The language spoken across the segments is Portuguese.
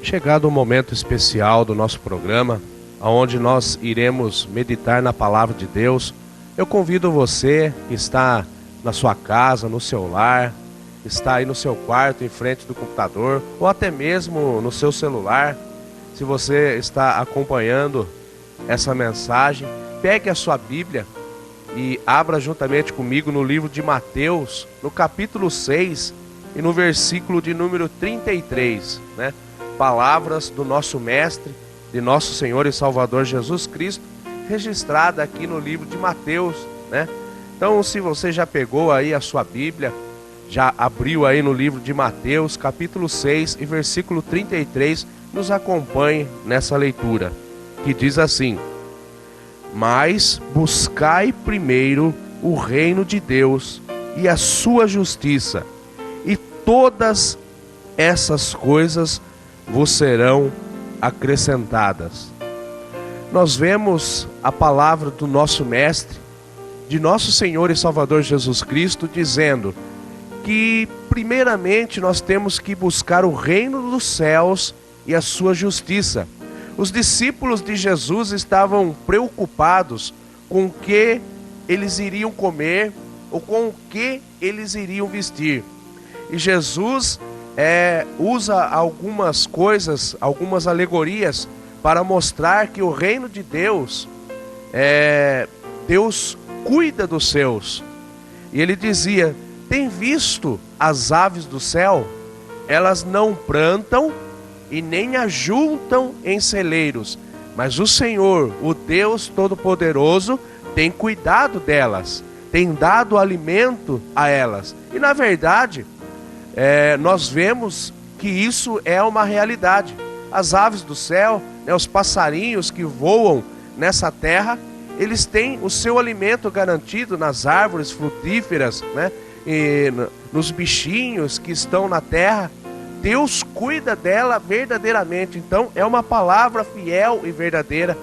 Chegado o momento especial do nosso programa, onde nós iremos meditar na Palavra de Deus, eu convido você que está na sua casa, no seu lar, está aí no seu quarto, em frente do computador, ou até mesmo no seu celular. Se você está acompanhando essa mensagem, pegue a sua Bíblia e abra juntamente comigo no livro de Mateus, no capítulo 6 e no versículo de número 33, né? Palavras do nosso Mestre, de nosso Senhor e Salvador Jesus Cristo, registrada aqui no livro de Mateus, né? Então, se você já pegou aí a sua Bíblia, já abriu aí no livro de Mateus, capítulo 6 e versículo 33, nos acompanhe nessa leitura, que diz assim: Mas buscai primeiro o reino de Deus e a sua justiça, e todas essas coisas vos serão acrescentadas. Nós vemos a palavra do nosso Mestre, de nosso Senhor e Salvador Jesus Cristo, dizendo que primeiramente nós temos que buscar o reino dos céus e a sua justiça. Os discípulos de Jesus estavam preocupados com o que eles iriam comer ou com o que eles iriam vestir. E Jesus usa algumas coisas, algumas alegorias para mostrar que o reino de Deus, Deus cuida dos seus. E ele dizia: tem visto as aves do céu? Elas não plantam e nem ajuntam em celeiros, mas o Senhor, o Deus Todo-Poderoso, tem cuidado delas, tem dado alimento a elas. E na verdade, nós vemos que isso é uma realidade. As aves do céu, os passarinhos que voam nessa terra, eles têm o seu alimento garantido nas árvores frutíferas, né? E nos bichinhos que estão na terra. Deus cuida dela verdadeiramente. Então é uma palavra fiel e verdadeira,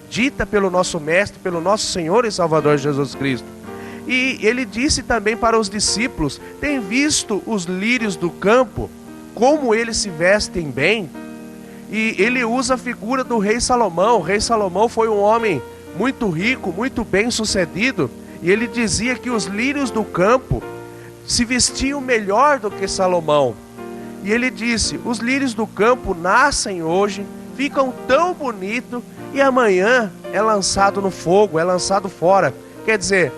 dita pelo nosso Mestre, pelo nosso Senhor e Salvador Jesus Cristo. E ele disse também para os discípulos: tem visto os lírios do campo, como eles se vestem bem? E ele usa a figura do rei Salomão. O rei Salomão foi um homem muito rico, muito bem sucedido, e ele dizia que os lírios do campo se vestiam melhor do que Salomão. E ele disse: os lírios do campo nascem hoje, ficam tão bonitos, e amanhã é lançado no fogo, é lançado fora. Quer dizer,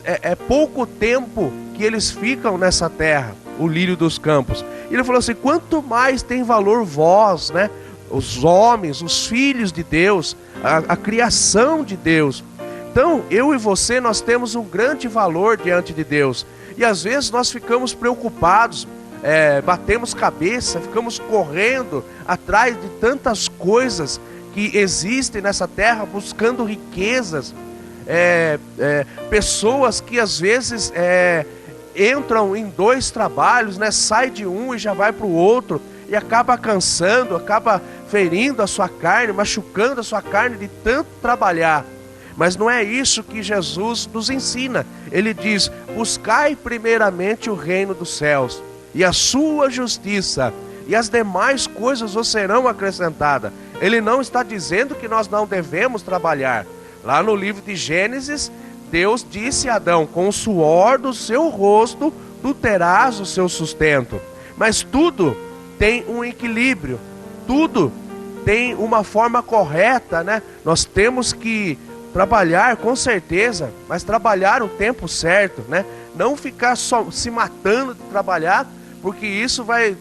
é pouco tempo que eles ficam nessa terra, o lírio dos campos. E ele falou assim: quanto mais tem valor vós, né? Os homens, os filhos de Deus, a criação de Deus. Então, eu e você, nós temos um grande valor diante de Deus. E às vezes nós ficamos preocupados, batemos cabeça, ficamos correndo atrás de tantas coisas que existem nessa terra, buscando riquezas. Pessoas que às vezes entram em 2 trabalhos, né? Sai de um e já vai para o outro, e acaba cansando, acaba ferindo a sua carne, machucando a sua carne de tanto trabalhar. Mas não é isso que Jesus nos ensina. Ele diz: buscai primeiramente o reino dos céus e a sua justiça, e as demais coisas vos serão acrescentadas. Ele não está dizendo que nós não devemos trabalhar. Lá no livro de Gênesis, Deus disse a Adão: com o suor do seu rosto tu terás o seu sustento. Mas tudo tem um equilíbrio, tudo tem uma forma correta, né? Nós temos que trabalhar com certeza, mas trabalhar o tempo certo, né? Não ficar só se matando de trabalhar, porque isso vai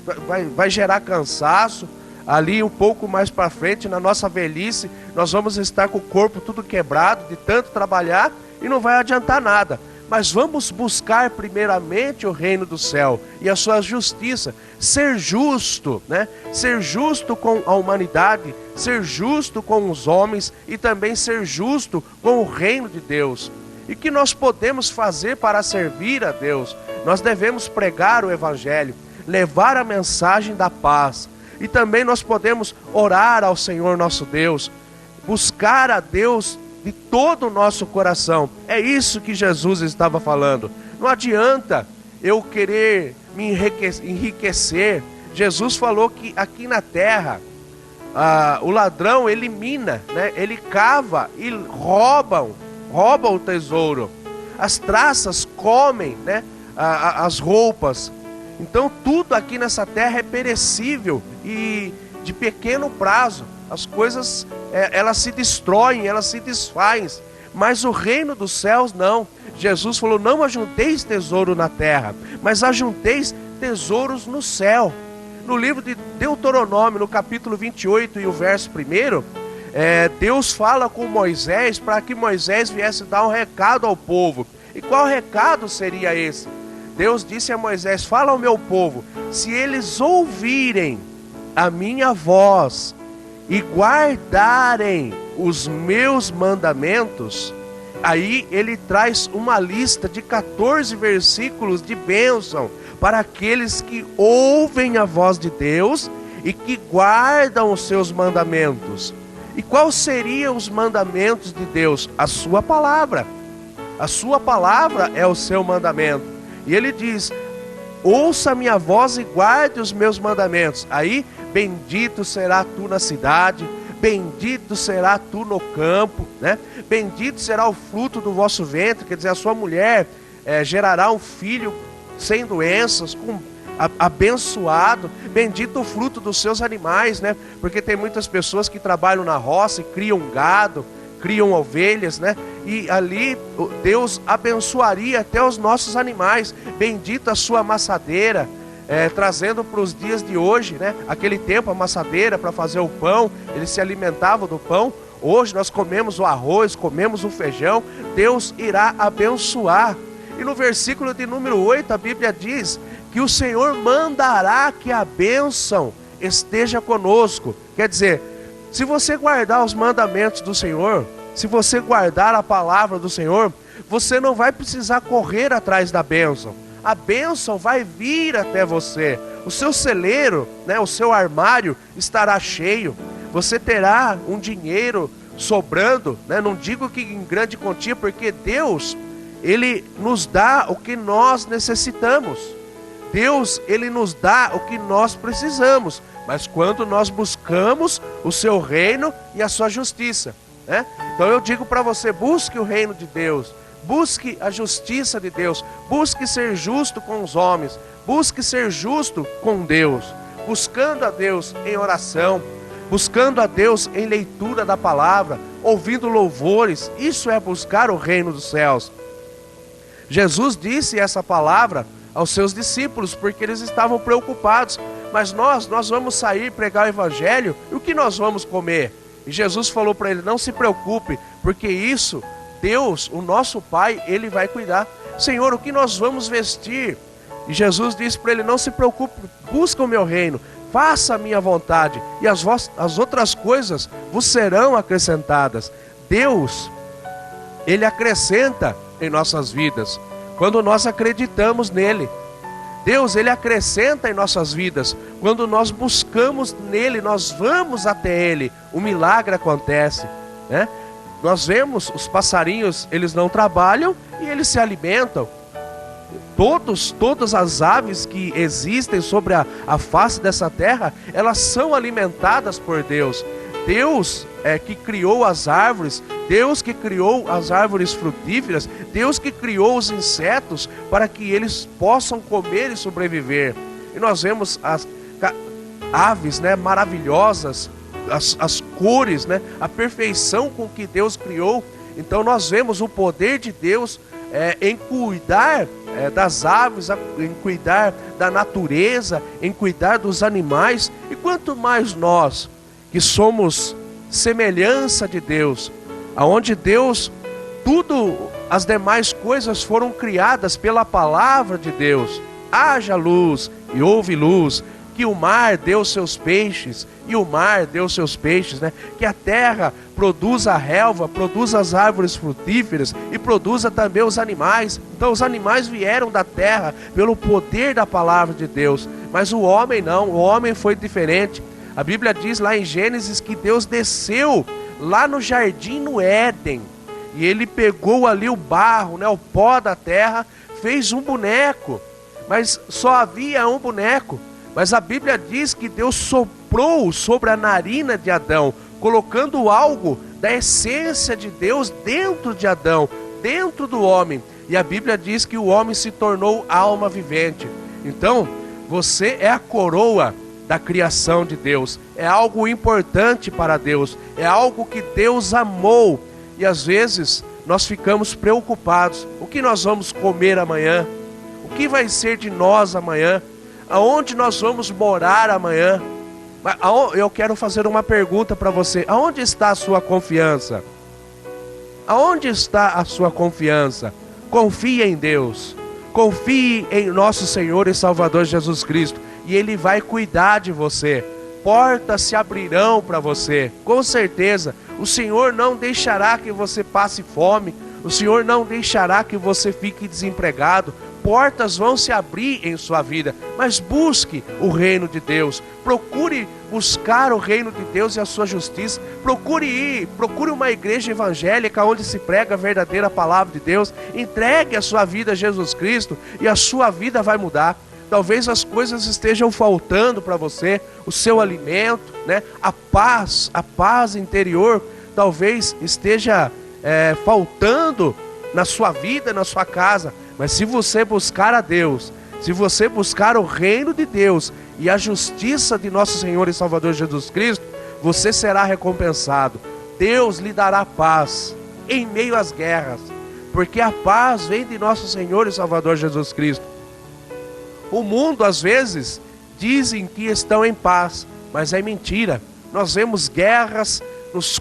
gerar cansaço. Ali um pouco mais para frente, na nossa velhice, nós vamos estar com o corpo tudo quebrado de tanto trabalhar e não vai adiantar nada. Mas vamos buscar primeiramente o reino do céu e a sua justiça. Ser justo, né? Ser justo com a humanidade, ser justo com os homens e também ser justo com o reino de Deus. E que nós podemos fazer para servir a Deus? Nós devemos pregar o evangelho, levar a mensagem da paz. E também nós podemos orar ao Senhor nosso Deus, buscar a Deus de todo o nosso coração. É isso que Jesus estava falando. Não adianta eu querer me enriquecer. Jesus falou que aqui na terra o ladrão ele mina, né? Ele cava e roubam o tesouro. As traças comem, né? As roupas. Então tudo aqui nessa terra é perecível e de pequeno prazo. As coisas elas se destroem, elas se desfazem. Mas o reino dos céus não. Jesus falou: não ajunteis tesouro na terra, mas ajunteis tesouros no céu. No livro de Deuteronômio, no capítulo 28 e o verso 1, Deus fala com Moisés para que Moisés viesse dar um recado ao povo. E qual recado seria esse? Deus disse a Moisés: fala ao meu povo, se eles ouvirem a minha voz e guardarem os meus mandamentos. Aí ele traz uma lista de 14 versículos de bênção para aqueles que ouvem a voz de Deus e que guardam os seus mandamentos. E quais seriam os mandamentos de Deus? A sua palavra. A sua palavra é o seu mandamento. E ele diz: ouça a minha voz e guarde os meus mandamentos. Aí, bendito será tu na cidade, bendito será tu no campo, né? Bendito será o fruto do vosso ventre, quer dizer, a sua mulher gerará um filho sem doenças, abençoado. Bendito o fruto dos seus animais, né? Porque tem muitas pessoas que trabalham na roça e criam gado, criam ovelhas, né? E ali Deus abençoaria até os nossos animais. Bendita a sua amassadeira, trazendo para os dias de hoje, né? Aquele tempo a amassadeira para fazer o pão, eles se alimentavam do pão. Hoje nós comemos o arroz, comemos o feijão. Deus irá abençoar. E no versículo de número 8 a Bíblia diz que o Senhor mandará que a bênção esteja conosco. Quer dizer, se você guardar os mandamentos do Senhor, se você guardar a palavra do Senhor, você não vai precisar correr atrás da bênção. A bênção vai vir até você. O seu celeiro, né, o seu armário estará cheio. Você terá um dinheiro sobrando, né? Não digo que em grande quantia, porque Deus, Ele nos dá o que nós necessitamos. Deus, Ele nos dá o que nós precisamos. Mas quando nós buscamos o seu reino e a sua justiça, né? Então eu digo para você: busque o reino de Deus, busque a justiça de Deus, busque ser justo com os homens, busque ser justo com Deus, buscando a Deus em oração, buscando a Deus em leitura da palavra, ouvindo louvores. Isso é buscar o reino dos céus. Jesus disse essa palavra aos seus discípulos porque eles estavam preocupados. Mas nós vamos sair pregar o evangelho, e o que nós vamos comer? E Jesus falou para ele: não se preocupe, porque isso Deus, o nosso Pai, Ele vai cuidar. Senhor, o que nós vamos vestir? E Jesus disse para ele: não se preocupe, busca o meu reino, faça a minha vontade, e as outras coisas vos serão acrescentadas. Deus, Ele acrescenta em nossas vidas quando nós acreditamos nele. Deus, Ele acrescenta em nossas vidas quando nós buscamos nele, nós vamos até Ele, o milagre acontece, né? Nós vemos os passarinhos, eles não trabalham e eles se alimentam. Todas as aves que existem sobre a face dessa terra, elas são alimentadas por Deus. Deus que criou as árvores, Deus que criou as árvores frutíferas, Deus que criou os insetos para que eles possam comer e sobreviver. E nós vemos as aves, né, maravilhosas, as cores, né, a perfeição com que Deus criou. Então nós vemos o poder de Deus em cuidar das aves, em cuidar da natureza, em cuidar dos animais. E quanto mais nós que somos semelhança de Deus, aonde Deus, as demais coisas foram criadas pela palavra de Deus. Haja luz e houve luz. Que o mar deu seus peixes, e o mar deu seus peixes, né? Que a terra produza a relva, produza as árvores frutíferas e produza também os animais. Então os animais vieram da terra pelo poder da palavra de Deus. Mas o homem não, o homem foi diferente. A Bíblia diz lá em Gênesis que Deus desceu lá no jardim no Éden, e Ele pegou ali o barro, né, o pó da terra, fez um boneco. Mas só havia um boneco. Mas a Bíblia diz que Deus soprou sobre a narina de Adão, colocando algo da essência de Deus dentro de Adão, dentro do homem. E a Bíblia diz que o homem se tornou alma vivente. Então, você é a coroa da criação de Deus. É algo importante para Deus. É algo que Deus amou. E às vezes nós ficamos preocupados. O que nós vamos comer amanhã? O que vai ser de nós amanhã? Aonde nós vamos morar amanhã? Eu quero fazer uma pergunta para você. Aonde está a sua confiança? Aonde está a sua confiança? Confie em Deus. Confie em nosso Senhor e Salvador Jesus Cristo. E Ele vai cuidar de você. Portas se abrirão para você. Com certeza. O Senhor não deixará que você passe fome. O Senhor não deixará que você fique desempregado. Portas vão se abrir em sua vida, mas busque o reino de Deus. Procure buscar o reino de Deus e a sua justiça. Procure uma igreja evangélica onde se prega a verdadeira palavra de Deus. Entregue a sua vida a Jesus Cristo e a sua vida vai mudar. Talvez as coisas estejam faltando para você, o seu alimento, né? A paz interior talvez esteja faltando na sua vida, na sua casa. Mas se você buscar a Deus, se você buscar o reino de Deus e a justiça de nosso Senhor e Salvador Jesus Cristo, você será recompensado. Deus lhe dará paz em meio às guerras, porque a paz vem de nosso Senhor e Salvador Jesus Cristo. O mundo às vezes dizem que estão em paz, mas é mentira. Nós vemos guerras nos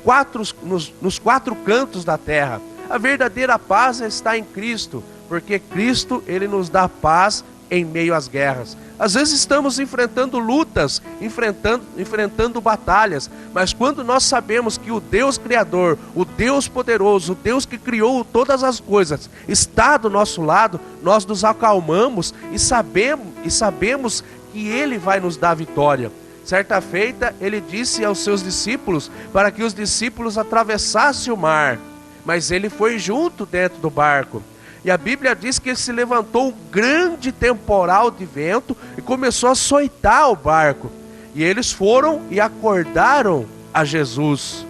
quatro cantos da terra. A verdadeira paz está em Cristo, porque Cristo, Ele nos dá paz em meio às guerras. Às vezes estamos enfrentando lutas, enfrentando batalhas, mas quando nós sabemos que o Deus Criador, o Deus poderoso, o Deus que criou todas as coisas, está do nosso lado, nós nos acalmamos e sabemos que Ele vai nos dar vitória. Certa feita, Ele disse aos seus discípulos para que os discípulos atravessassem o mar, mas Ele foi junto dentro do barco. E a Bíblia diz que se levantou um grande temporal de vento e começou a açoitar o barco. E eles foram e acordaram a Jesus.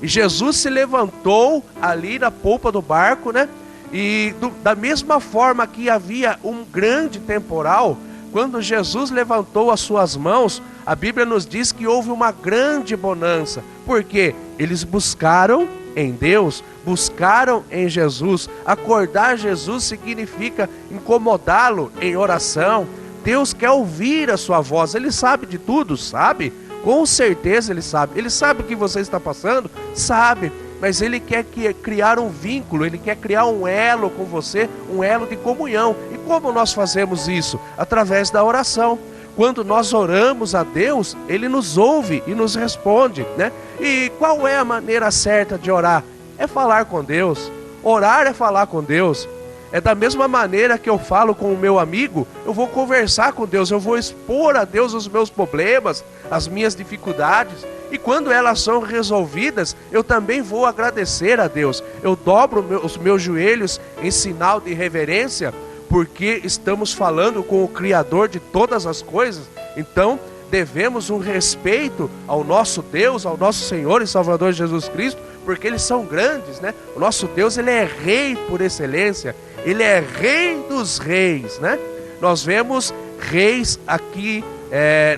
E Jesus se levantou ali na polpa do barco, né? E da mesma forma que havia um grande temporal, quando Jesus levantou as suas mãos, a Bíblia nos diz que houve uma grande bonança. Porque eles buscaram em Deus, buscaram em Jesus. Acordar Jesus significa incomodá-lo em oração. Deus quer ouvir a sua voz. Ele sabe de tudo, sabe? Com certeza Ele sabe. Ele sabe o que você está passando? Sabe. Mas Ele quer criar um vínculo, Ele quer criar um elo com você, um elo de comunhão. E como nós fazemos isso? Através da oração. Quando nós oramos a Deus, Ele nos ouve e nos responde, né? E qual é a maneira certa de orar? É falar com Deus. Orar é falar com Deus. É da mesma maneira que eu falo com o meu amigo, eu vou conversar com Deus, eu vou expor a Deus os meus problemas, as minhas dificuldades. E quando elas são resolvidas, eu também vou agradecer a Deus. Eu dobro os meus joelhos em sinal de reverência, porque estamos falando com o Criador de todas as coisas. Então devemos um respeito ao nosso Deus, ao nosso Senhor e Salvador Jesus Cristo, porque eles são grandes, né? O nosso Deus, Ele é rei por excelência, Ele é rei dos reis, né? Nós vemos reis aqui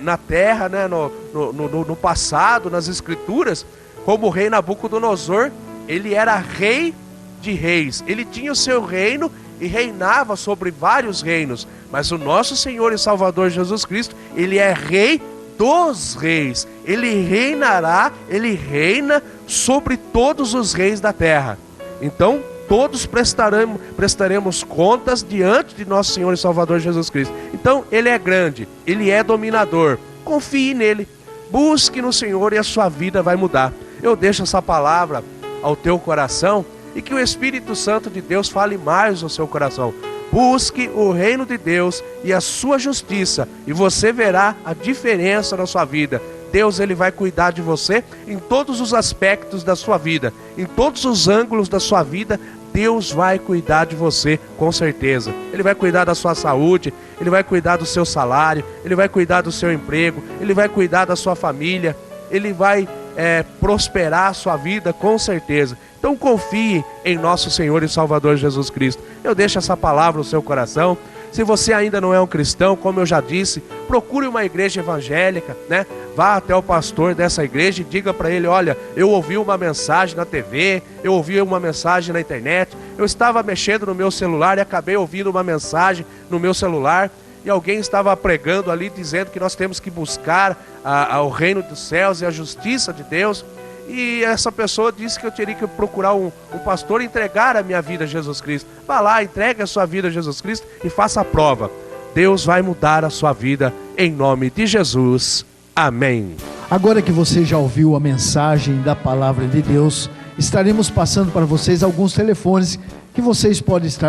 na terra, né? No passado, nas escrituras, como o rei Nabucodonosor. Ele era rei de reis, ele tinha o seu reino e reinava sobre vários reinos. Mas o nosso Senhor e Salvador Jesus Cristo, Ele é rei dos reis. Ele reinará, Ele reina sobre todos os reis da terra. Então todos prestaremos contas diante de nosso Senhor e Salvador Jesus Cristo. Então Ele é grande, Ele é dominador. Confie nele, busque no Senhor e a sua vida vai mudar. Eu deixo essa palavra ao teu coração e que o Espírito Santo de Deus fale mais no seu coração. Busque o reino de Deus e a sua justiça e você verá a diferença na sua vida. Deus, Ele vai cuidar de você em todos os aspectos da sua vida, em todos os ângulos da sua vida. Deus vai cuidar de você, com certeza. Ele vai cuidar da sua saúde, Ele vai cuidar do seu salário, Ele vai cuidar do seu emprego, Ele vai cuidar da sua família, Ele vai prosperar a sua vida, com certeza. Então confie em nosso Senhor e Salvador Jesus Cristo. Eu deixo essa palavra no seu coração. Se você ainda não é um cristão, como eu já disse, procure uma igreja evangélica, né? Vá até o pastor dessa igreja e diga para ele: olha, eu ouvi uma mensagem na TV, eu ouvi uma mensagem na internet, eu estava mexendo no meu celular e acabei ouvindo uma mensagem no meu celular e alguém estava pregando ali dizendo que nós temos que buscar o reino dos céus e a justiça de Deus. E essa pessoa disse que eu teria que procurar um pastor e entregar a minha vida a Jesus Cristo. Vá lá, entregue a sua vida a Jesus Cristo e faça a prova. Deus vai mudar a sua vida em nome de Jesus. Amém. Agora que você já ouviu a mensagem da palavra de Deus, estaremos passando para vocês alguns telefones que vocês podem estar